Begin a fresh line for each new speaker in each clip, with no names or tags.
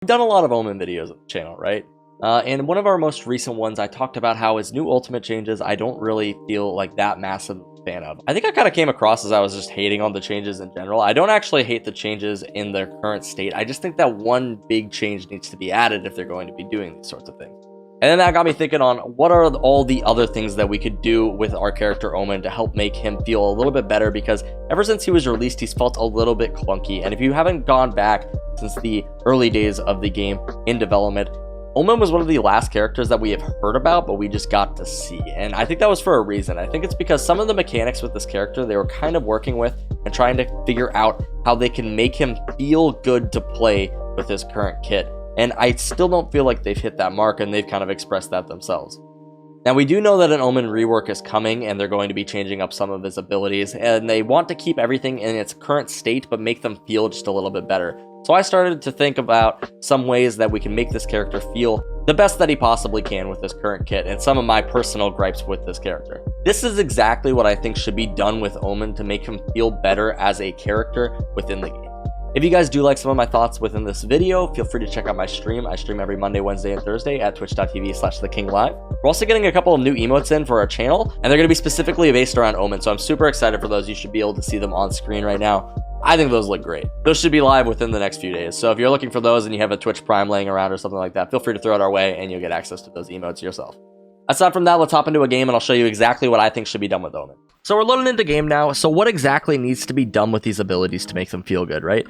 We've done a lot of Omen videos on the channel, right? And one of our most recent ones, I talked about how his new ultimate changes, I don't really feel like that massive fan of. I think I kind of came across as I was just hating on the changes in general. I don't actually hate the changes in their current state. I just think that one big change needs to be added if they're going to be doing these sorts of things. And then that got me thinking on what are all the other things that we could do with our character Omen to help make him feel a little bit better, because ever since he was released, he's felt a little bit clunky. And if you haven't gone back since the early days of the game in development, Omen was one of the last characters that we have heard about, but we just got to see. And I think that was for a reason. I think it's because some of the mechanics with this character, they were kind of working with and trying to figure out how they can make him feel good to play with his current kit. And I still don't feel like they've hit that mark, and they've kind of expressed that themselves. Now, we do know that an Omen rework is coming, and they're going to be changing up some of his abilities, and they want to keep everything in its current state, but make them feel just a little bit better. So I started to think about some ways that we can make this character feel the best that he possibly can with this current kit, and some of my personal gripes with this character. This is exactly what I think should be done with Omen to make him feel better as a character within the game. If you guys do like some of my thoughts within this video, feel free to check out my stream. I stream every Monday, Wednesday, and Thursday at twitch.tv/thekingLive. We're also getting a couple of new emotes in for our channel, and they're going to be specifically based around Omen, so I'm super excited for those. You should be able to see them on screen right now. I think those look great. Those should be live within the next few days, so if you're looking for those and you have a Twitch Prime laying around or something like that, feel free to throw it our way, and you'll get access to those emotes yourself. Aside from that, let's hop into a game, and I'll show you exactly what I think should be done with Omen. So we're loading into game now. So what exactly needs to be done with these abilities to make them feel good, right?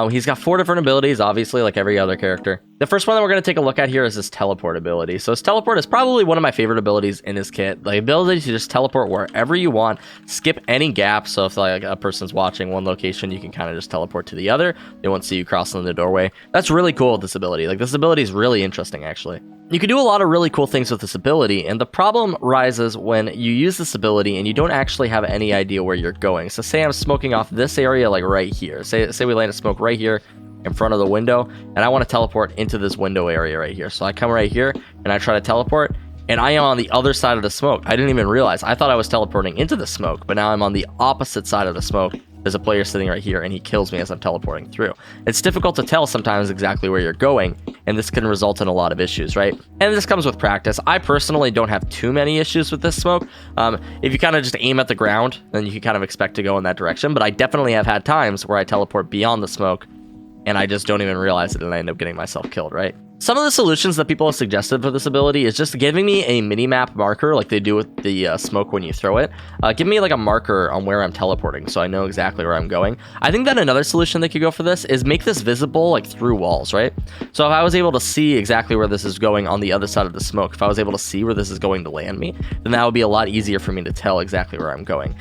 He's got 4 different abilities, obviously, like every other character. The first one that we're going to take a look at here is his teleport ability. So his teleport is probably one of my favorite abilities in his kit. The ability to just teleport wherever you want, skip any gap. So if like a person's watching one location, you can kind of just teleport to the other. They won't see you crossing the doorway. That's really cool with this ability. Like, this ability is really interesting, actually. You can do a lot of really cool things with this ability, and the problem rises when you use this ability and you don't actually have any idea where you're going. So say I'm smoking off this area, like right here. Say we land a smoke right here in front of the window, and I want to teleport into this window area right here. So I come right here and I try to teleport, and I am on the other side of the smoke. I didn't even realize. I thought I was teleporting into the smoke, but now I'm on the opposite side of the smoke. There's a player sitting right here, and he kills me as I'm teleporting through. It's difficult to tell sometimes exactly where you're going, and this can result in a lot of issues, right? And this comes with practice. I personally don't have too many issues with this smoke. If you kind of just aim at the ground, then you can kind of expect to go in that direction, but I definitely have had times where I teleport beyond the smoke, and I just don't even realize it, and I end up getting myself killed, right? Some of the solutions that people have suggested for this ability is just giving me a mini-map marker like they do with the smoke when you throw it. Give me like a marker on where I'm teleporting so I know exactly where I'm going. I think that another solution they could go for this is make this visible like through walls, right? So if I was able to see exactly where this is going on the other side of the smoke, if I was able to see where this is going to land me, then that would be a lot easier for me to tell exactly where I'm going,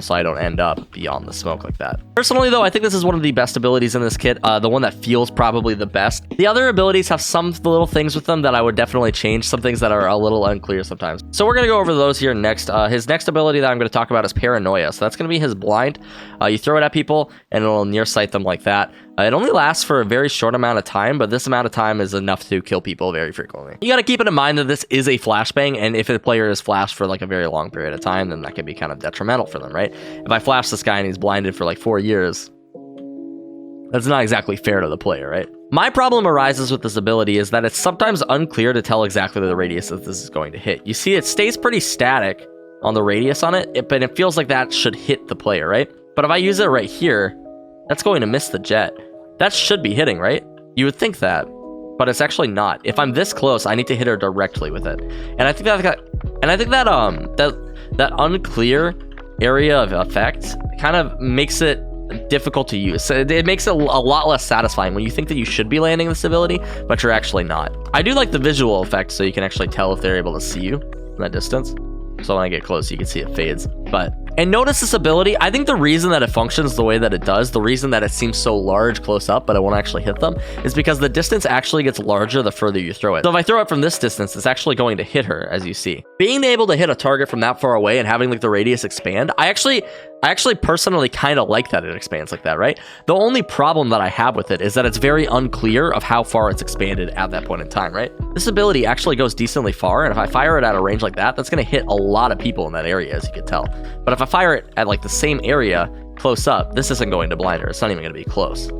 so I don't end up beyond the smoke like that. Personally though, I think this is one of the best abilities in this kit, the one that feels probably the best. The other abilities have some little things with them that I would definitely change, some things that are a little unclear sometimes. So we're going to go over those here next. His next ability that I'm going to talk about is Paranoia. So that's going to be his blind. You throw it at people and it'll near sight them like that. It only lasts for a very short amount of time, but this amount of time is enough to kill people very frequently. You got to keep it in mind that this is a flashbang, and if a player is flashed for like a very long period of time, then that can be kind of detrimental for them, right? If I flash this guy and he's blinded for like 4 years, that's not exactly fair to the player, right? My problem arises with this ability is that it's sometimes unclear to tell exactly the radius that this is going to hit. You see, it stays pretty static on the radius on it, but it feels like that should hit the player, right? But if I use it right here, that's going to miss the jet. That should be hitting, right? You would think that, but it's actually not. If I'm this close, I need to hit her directly with it. And I think that unclear area of effect kind of makes it difficult to use. So it makes it a lot less satisfying when you think that you should be landing this ability, but you're actually not. I do like the visual effect, so you can actually tell if they're able to see you from that distance. So when I get close, you can see it fades. And notice this ability, I think the reason that it functions the way that it does, the reason that it seems so large close up, but it won't actually hit them, is because the distance actually gets larger the further you throw it. So if I throw it from this distance, it's actually going to hit her, as you see. Being able to hit a target from that far away and having like the radius expand, I actually personally kind of like that it expands like that, right? The only problem that I have with it is that it's very unclear of how far it's expanded at that point in time, right? This ability actually goes decently far, and if I fire it at a range like that, that's going to hit a lot of people in that area, as you can tell. But if I fire it at like the same area close up, this isn't going to blind her. It's not even going to be close.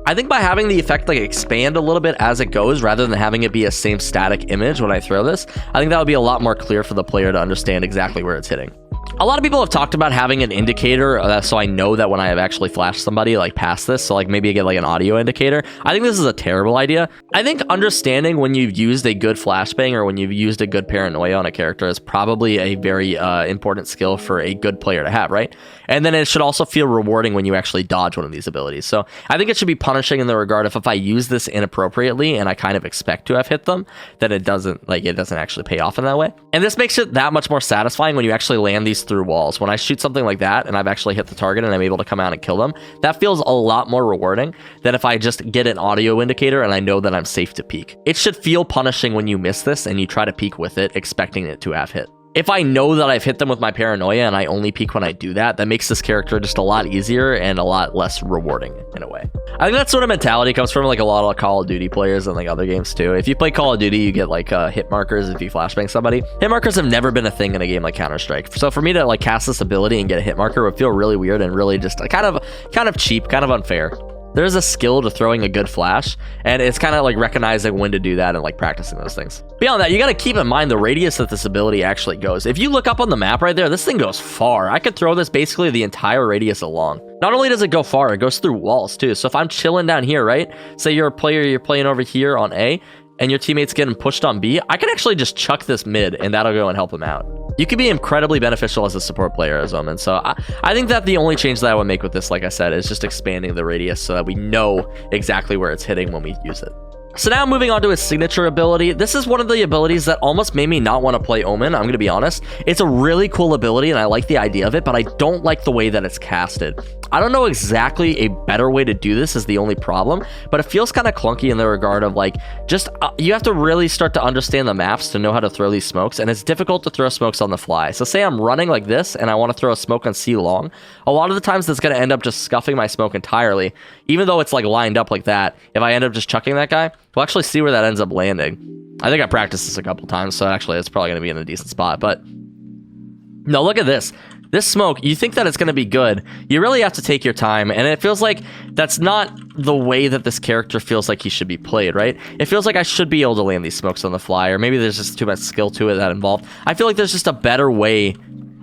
I think by having the effect like expand a little bit as it goes, rather than having it be a same static image when I throw this, I think that would be a lot more clear for the player to understand exactly where it's hitting. A lot of people have talked about having an indicator so I know that when I have actually flashed somebody like past this, so like maybe I get like an audio indicator. I think this is a terrible idea. I think understanding when you've used a good flashbang or when you've used a good paranoia on a character is probably a very important skill for a good player to have, right? And then it should also feel rewarding when you actually dodge one of these abilities. So I think it should be punishing in the regard of if I use this inappropriately and I kind of expect to have hit them, then it doesn't actually pay off in that way. And this makes it that much more satisfying when you actually land these through walls. When I shoot something like that and I've actually hit the target and I'm able to come out and kill them, that feels a lot more rewarding than if I just get an audio indicator and I know that I'm safe to peek. It should feel punishing when you miss this and you try to peek with it, expecting it to have hit. If I know that I've hit them with my paranoia and I only peek when I do that, that makes this character just a lot easier and a lot less rewarding in a way. I think that sort of mentality comes from like a lot of Call of Duty players and like other games too. If you play Call of Duty, you get like hit markers if you flashbang somebody. Hit markers have never been a thing in a game like Counter-Strike. So for me to like cast this ability and get a hit marker would feel really weird and really just kind of cheap, kind of unfair. There's a skill to throwing a good flash, and it's kind of like recognizing when to do that and like practicing those things. Beyond that, you got to keep in mind the radius that this ability actually goes. If you look up on the map right there, this thing goes far. I could throw this basically the entire radius along. Not only does it go far, it goes through walls too. So if I'm chilling down here, right? Say you're a player, you're playing over here on A, and your teammate's getting pushed on B, I can actually just chuck this mid, and that'll go and help them out. You can be incredibly beneficial as a support player as Omen. So I think that the only change that I would make with this, like I said, is just expanding the radius so that we know exactly where it's hitting when we use it. So now moving on to his signature ability. This is one of the abilities that almost made me not want to play Omen. I'm going to be honest. It's a really cool ability and I like the idea of it, but I don't like the way that it's casted. I don't know exactly a better way to do this is the only problem, but it feels kind of clunky in the regard of like, just you have to really start to understand the maps to know how to throw these smokes, and it's difficult to throw smokes on the fly. So say I'm running like this and I want to throw a smoke on C long. A lot of the times that's going to end up just scuffing my smoke entirely, even though it's like lined up like that. If I end up just chucking that guy, we'll actually see where that ends up landing. I think I practiced this a couple times, so actually it's probably going to be in a decent spot. But no, look at this. This smoke, you think that it's going to be good. You really have to take your time, and it feels like that's not the way that this character feels like he should be played, right? It feels like I should be able to land these smokes on the fly, or maybe there's just too much skill to it that involved. I feel like there's just a better way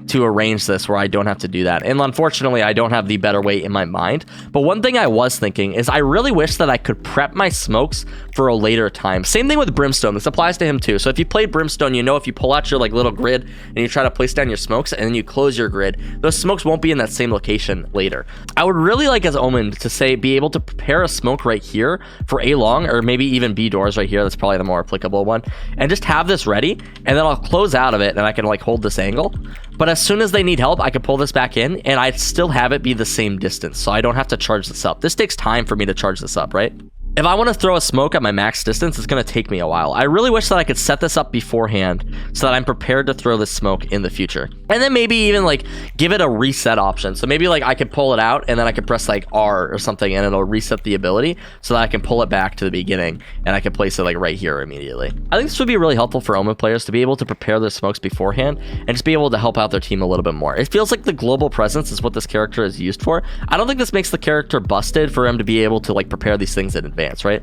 to arrange this where I don't have to do that. And unfortunately, I don't have the better way in my mind. But one thing I was thinking is I really wish that I could prep my smokes for a later time. Same thing with Brimstone. This applies to him too. So if you played Brimstone, you know if you pull out your like little grid and you try to place down your smokes and then you close your grid, those smokes won't be in that same location later. I would really like as Omen to say be able to prepare a smoke right here for A long, or maybe even B doors right here. That's probably the more applicable one. And just have this ready, and then I'll close out of it and I can like hold this angle. But as soon as they need help, I can pull this back in and I still have it be the same distance. So I don't have to charge this up. This takes time for me to charge this up, right? If I want to throw a smoke at my max distance, it's going to take me a while. I really wish that I could set this up beforehand so that I'm prepared to throw this smoke in the future. And then maybe even like give it a reset option. So maybe like I could pull it out and then I could press like R or something and it'll reset the ability so that I can pull it back to the beginning and I can place it like right here immediately. I think this would be really helpful for Omen players to be able to prepare their smokes beforehand and just be able to help out their team a little bit more. It feels like the global presence is what this character is used for. I don't think this makes the character busted for him to be able to like prepare these things in advance, right?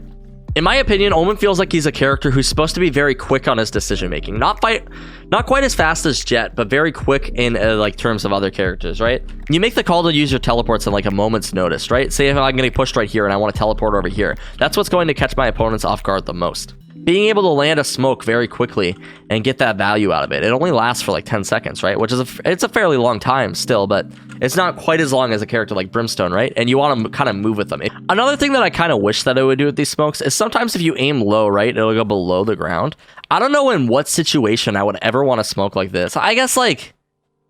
In my opinion, Omen feels like he's a character who's supposed to be very quick on his decision making. Not quite as fast as Jet, but very quick in like terms of other characters, right? You make the call to use your teleports in like a moment's notice, right? Say if I'm getting pushed right here and I want to teleport over here. That's what's going to catch my opponents off guard the most. Being able to land a smoke very quickly and get that value out of it. It only lasts for like 10 seconds, right? Which is it's a fairly long time still, but it's not quite as long as a character like Brimstone, right? And you want to kind of move with them. Another thing that I kind of wish that it would do with these smokes is sometimes if you aim low, right, it'll go below the ground. I don't know in what situation I would ever want to smoke like this. I guess like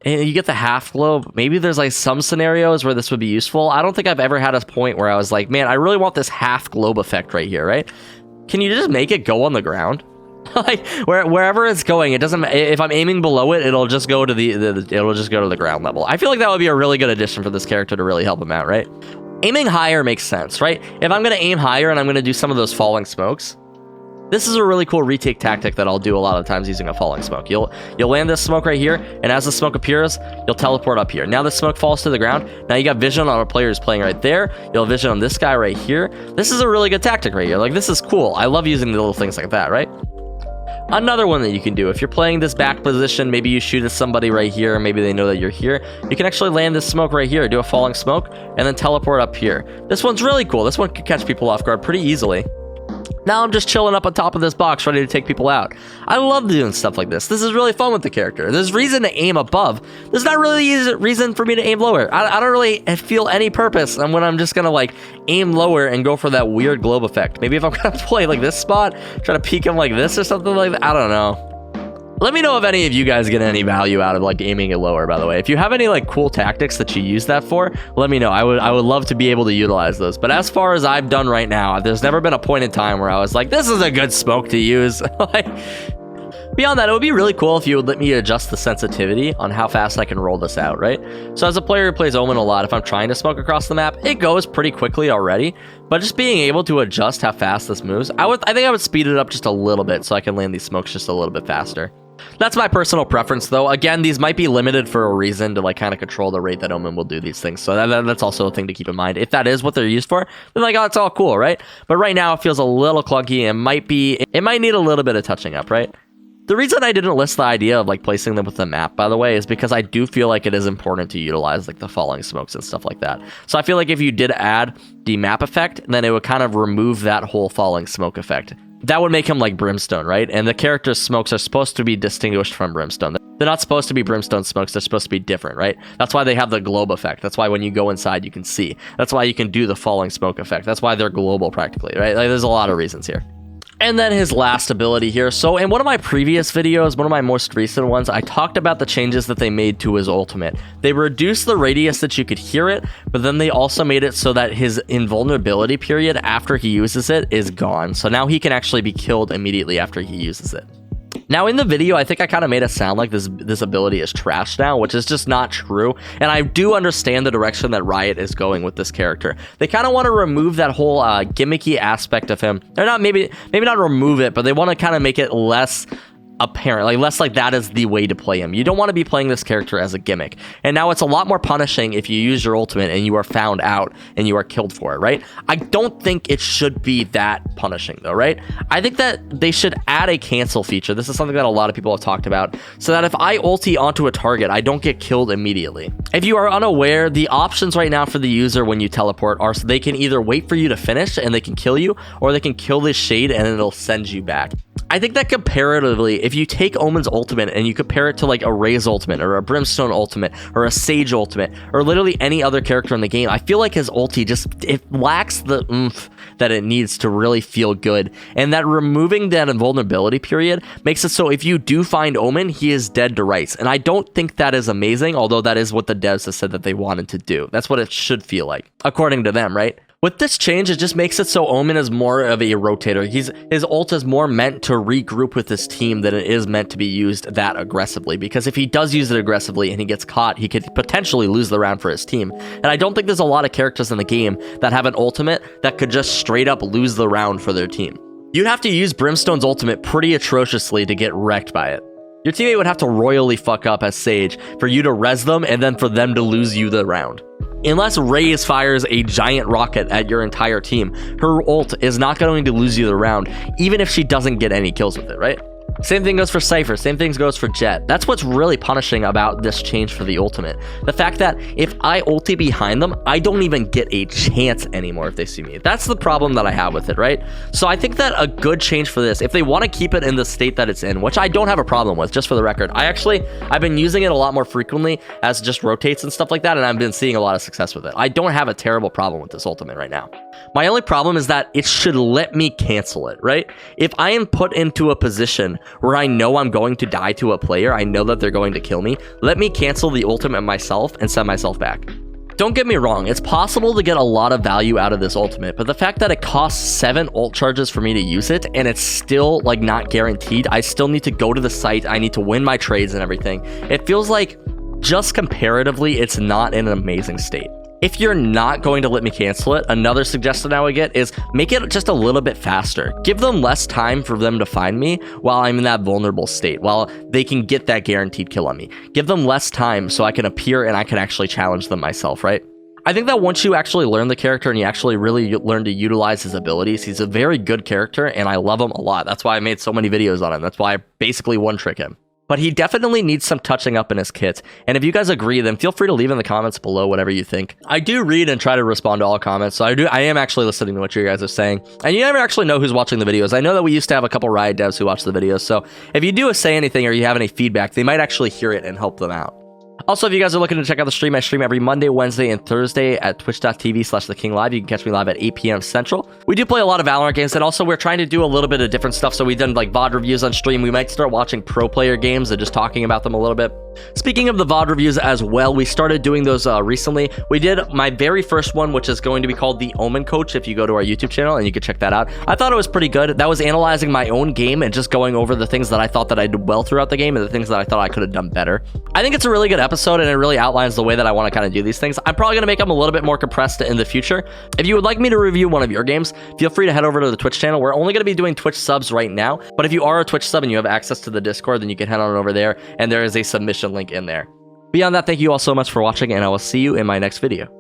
you get the half globe. Maybe there's like some scenarios where this would be useful. I don't think I've ever had a point where I was like, man, I really want this half globe effect right here, right? Can you just make it go on the ground? Like wherever it's going, it doesn't. If I'm aiming below it, it'll just go to it'll just go to the ground level. I feel like that would be a really good addition for this character to really help him out, right? Aiming higher makes sense, right? If I'm gonna aim higher and I'm gonna do some of those falling smokes, This is a really cool retake tactic that I'll do a lot of times using a falling smoke. You'll land this smoke right here, and as the smoke appears, you'll teleport up here. Now the smoke falls to the ground. Now you got vision on a player who's playing right there. You'll have vision on this guy right here. This is a really good tactic right here. Like, this is cool. I love using the little things like that, right? Another one that you can do, if you're playing this back position, maybe you shoot at somebody right here, maybe they know that you're here, you can actually land this smoke right here, do a falling smoke, and then teleport up here. This one's really cool. This one can catch people off guard pretty easily. Now I'm just chilling up on top of this box, ready to take people out. I love doing stuff like this. This is really fun with the character. There's reason to aim above. There's not really a reason for me to aim lower. I don't really feel any purpose when I'm just gonna like aim lower and go for that weird globe effect. Maybe if I'm gonna play like this spot, try to peek him like this or something like that. I don't know. Let me know if any of you guys get any value out of like aiming it lower, by the way. If you have any like cool tactics that you use that for, let me know. I would love to be able to utilize those. But as far as I've done right now, there's never been a point in time where I was like, this is a good smoke to use. Like, beyond that, it would be really cool if you would let me adjust the sensitivity on how fast I can roll this out, right? So as a player who plays Omen a lot, if I'm trying to smoke across the map, it goes pretty quickly already. But just being able to adjust how fast this moves, I think I would speed it up just a little bit so I can land these smokes just a little bit faster. That's my personal preference, though. Again, these might be limited for a reason to like kind of control the rate that Omen will do these things. So that's also a thing to keep in mind. If that is what they're used for, then like, oh, it's all cool, right? But right now it feels a little clunky and it might need a little bit of touching up, right? The reason I didn't list the idea of like placing them with the map, by the way, is because I do feel like it is important to utilize like the falling smokes and stuff like that. So I feel like if you did add the map effect, then it would kind of remove that whole falling smoke effect. That would make him like Brimstone, right? And the character's smokes are supposed to be distinguished from Brimstone. They're not supposed to be Brimstone smokes. They're supposed to be different, right? That's why they have the globe effect. That's why when you go inside, you can see. That's why you can do the falling smoke effect. That's why they're global practically, right? Like, there's a lot of reasons here. And then his last ability here. So in one of my previous videos, one of my most recent ones, I talked about the changes that they made to his ultimate. They reduced the radius that you could hear it, but then they also made it so that his invulnerability period after he uses it is gone. So now he can actually be killed immediately after he uses it. Now in the video, I think I kind of made it sound like this ability is trash now, which is just not true. And I do understand the direction that Riot is going with this character. They kind of want to remove that whole gimmicky aspect of him. They're not maybe not remove it, but they want to kind of make it less apparent, like less like that is the way to play him. You don't want to be playing this character as a gimmick. And now it's a lot more punishing if you use your ultimate and you are found out and you are killed for it, right? I don't think it should be that punishing though, right? I think that they should add a cancel feature. This is something that a lot of people have talked about, so that if I ulti onto a target, I don't get killed immediately. If you are unaware, the options right now for the user when you teleport are so they can either wait for you to finish and they can kill you, or they can kill this shade and it'll send you back. I think that comparatively, if you take Omen's ultimate and you compare it to like a Ray's ultimate or a Brimstone ultimate or a Sage ultimate or literally any other character in the game, I feel like his ulti it lacks the oomph that it needs to really feel good. And that removing that invulnerability period makes it so if you do find Omen, he is dead to rights. And I don't think that is amazing, although that is what the devs have said that they wanted to do. That's what it should feel like, according to them, right? With this change, it just makes it so Omen is more of a rotator. His ult is more meant to regroup with his team than it is meant to be used that aggressively. Because if he does use it aggressively and he gets caught, he could potentially lose the round for his team. And I don't think there's a lot of characters in the game that have an ultimate that could just straight up lose the round for their team. You'd have to use Brimstone's ultimate pretty atrociously to get wrecked by it. Your teammate would have to royally fuck up as Sage for you to res them and then for them to lose you the round. Unless Raze fires a giant rocket at your entire team, her ult is not going to lose you the round, even if she doesn't get any kills with it, right? Same thing goes for Cypher, same thing goes for Jett. That's what's really punishing about this change for the ultimate. The fact that if I ulti behind them, I don't even get a chance anymore if they see me. That's the problem that I have with it, right? So I think that a good change for this, if they want to keep it in the state that it's in, which I don't have a problem with, just for the record. I've been using it a lot more frequently as just rotates and stuff like that, and I've been seeing a lot of success with it. I don't have a terrible problem with this ultimate right now. My only problem is that it should let me cancel it, right? If I am put into a position where I know I'm going to die to a player, I know that they're going to kill me, let me cancel the ultimate myself and send myself back. Don't get me wrong, it's possible to get a lot of value out of this ultimate, but the fact that it costs 7 ult charges for me to use it, and it's still like not guaranteed, I still need to go to the site, I need to win my trades and everything. It feels like just comparatively, it's not in an amazing state. If you're not going to let me cancel it, another suggestion I would get is make it just a little bit faster. Give them less time for them to find me while I'm in that vulnerable state, while they can get that guaranteed kill on me. Give them less time so I can appear and I can actually challenge them myself, right? I think that once you actually learn the character and you actually really learn to utilize his abilities, he's a very good character and I love him a lot. That's why I made so many videos on him. That's why I basically one-trick him. But he definitely needs some touching up in his kit. And if you guys agree, then feel free to leave in the comments below whatever you think. I do read and try to respond to all comments, so I am actually listening to what you guys are saying. And you never actually know who's watching the videos. I know that we used to have a couple Riot devs who watch the videos, so if you do say anything or you have any feedback, they might actually hear it and help them out. Also, if you guys are looking to check out the stream, I stream every Monday, Wednesday, and Thursday at twitch.tv/TheKingLive. You can catch me live at 8 p.m. Central. We do play a lot of Valorant games, and also we're trying to do a little bit of different stuff. So we've done like VOD reviews on stream. We might start watching pro player games and just talking about them a little bit. Speaking of the VOD reviews as well, we started doing those recently. We did my very first one, which is going to be called The Omen Coach, if you go to our YouTube channel, and you can check that out. I thought it was pretty good. That was analyzing my own game and just going over the things that I thought that I did well throughout the game and the things that I thought I could have done better. I think it's a really good episode, and it really outlines the way that I want to kind of do these things. I'm probably going to make them a little bit more compressed in the future. If you would like me to review one of your games, feel free to head over to the Twitch channel. We're only going to be doing Twitch subs right now, but if you are a Twitch sub and you have access to the Discord, then you can head on over there, and there is a submission link in there. Beyond that, thank you all so much for watching, and I will see you in my next video.